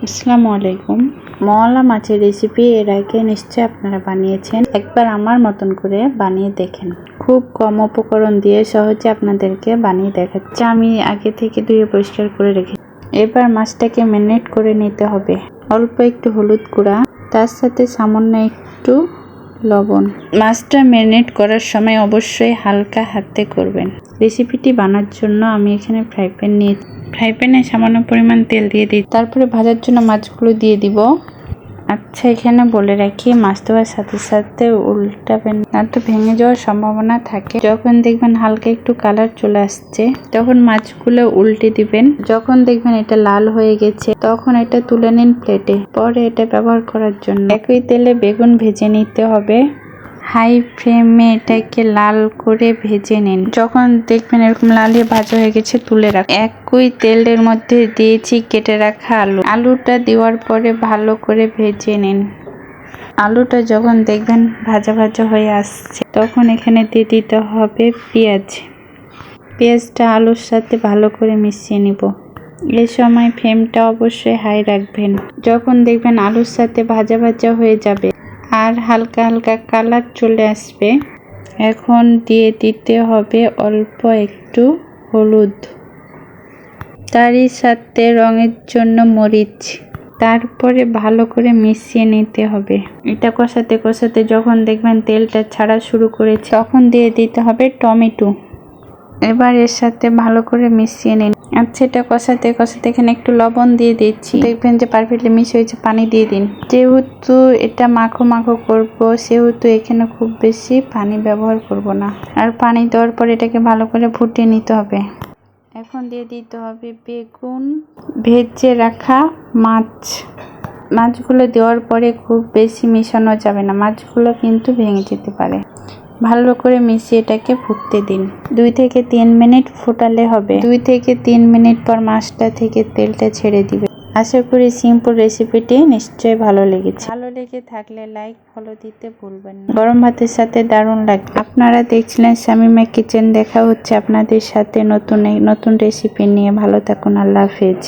আসসালামু আলাইকুম। মওয়ালা মাছের রেসিপি এর আগে নিশ্চয়ই আপনারা বানিয়েছেন। একবার আমার মতন করে বানিয়ে দেখেন। খুব কম উপকরণ দিয়ে সহজে আপনাদেরকে বানিয়ে দেখাচ্ছি। আমি আগে থেকে ধুয়ে পরিষ্কার করে রেখে এবার মাছটাকে ম্যারিনেট করে নিতে হবে। অল্প একটু হলুদ গুঁড়া, তার সাথে সামান্য একটু লবণ। মাছটা ম্যারিনেট করার সময় অবশ্যই হালকা হাতে করবেন। রেসিপিটি বানানোর জন্য আমি এখানে ফ্রাই প্যান নিয়েছি। ফ্রাই প্যানে সামান্য পরিমাণ তেল দিয়ে দিই, তারপরে ভাজার জন্য মাছগুলো দিয়ে দিব। আচ্ছা, এখানে বলে রাখি, মাছ দেওয়ার সাথে সাথে উল্টাবেন না, তো ভেঙে যাওয়ার সম্ভাবনা থাকে। যখন দেখবেন হালকা একটু কালার চলে আসছে তখন মাছগুলো উল্টে দিবেন। যখন দেখবেন এটা লাল হয়ে গেছে তখন এটা তুলে নিন প্লেটে, পরে এটা ব্যবহার করার জন্য একই তেলে বেগুন ভেজে নিতে হবে। হাই ফ্লেমে এটাকে লাল করে ভেজে নিন। যখন দেখবেন এরকম লালিয়ে ভাজা হয়ে গেছে তুলে রাখ। একই তেলের মধ্যে দিয়েছি কেটে রাখা আলুটা দেওয়ার পরে ভালো করে ভেজে নিন। আলুটা যখন দেখবেন ভাজা ভাজা হয়ে আসছে তখন এখানে দিয়ে দিতে হবে পেঁয়াজটা আলুর সাথে ভালো করে মিশিয়ে নিব। এই সময় ফ্লেমটা অবশ্যই হাই রাখবেন। যখন দেখবেন আলুর সাথে ভাজা ভাজা হয়ে যাবে আর হালকা হালকা কালার চলে আসবে, এখন দিয়ে দিতে হবে অল্প একটু হলুদ, তারই সাথে রঙের জন্য মরিচ। তারপরে ভালো করে মিশিয়ে নিতে হবে। এটা কষাতে কষাতে যখন দেখবেন তেলটা ছাড়া শুরু করেছে তখন দিয়ে দিতে হবে টমেটো। এবার এর সাথে ভালো করে মিশিয়ে নিন। আচ্ছা, এটা কষাতে কষাতে এখানে একটু লবণ দিয়ে দিচ্ছি। দেখবেন যে পারফেক্টলি মিশ হয়েছে, পানি দিয়ে দিন। যেহেতু এটা মাখো মাখো করবো সেহেতু এখানে খুব বেশি পানি ব্যবহার করব না। আর পানি দেওয়ার পর এটাকে ভালো করে ফুটিয়ে নিতে হবে। এখন দিয়ে দিতে হবে বেগুন, ভেজে রাখা মাছগুলো দেওয়ার পরে খুব বেশি মেশানো যাবে না, মাছগুলো কিন্তু ভেঙে যেতে পারে। ভালো করে মিশিয়ে এটাকে ফুটতে দিন। 2 থেকে 3 মিনিট ফোটালে হবে। 2 থেকে 3 মিনিট পর মাছটা থেকে তেলটা ছেড়ে দিবে। আশা করি সিম্পল রেসিপিটি নিশ্চয়ই ভালো লেগেছে। ভালো লেগে থাকলে লাইক ফলো দিতে ভুলবেন না। গরম ভাতের সাথে দারুণ লাগবে। আপনারা দেখছিলেন শামিমা কিচেন। দেখা হচ্ছে আপনাদের সাথে নতুন রেসিপি নিয়ে। ভালো থাকুন। আল্লাহ হাফেজ।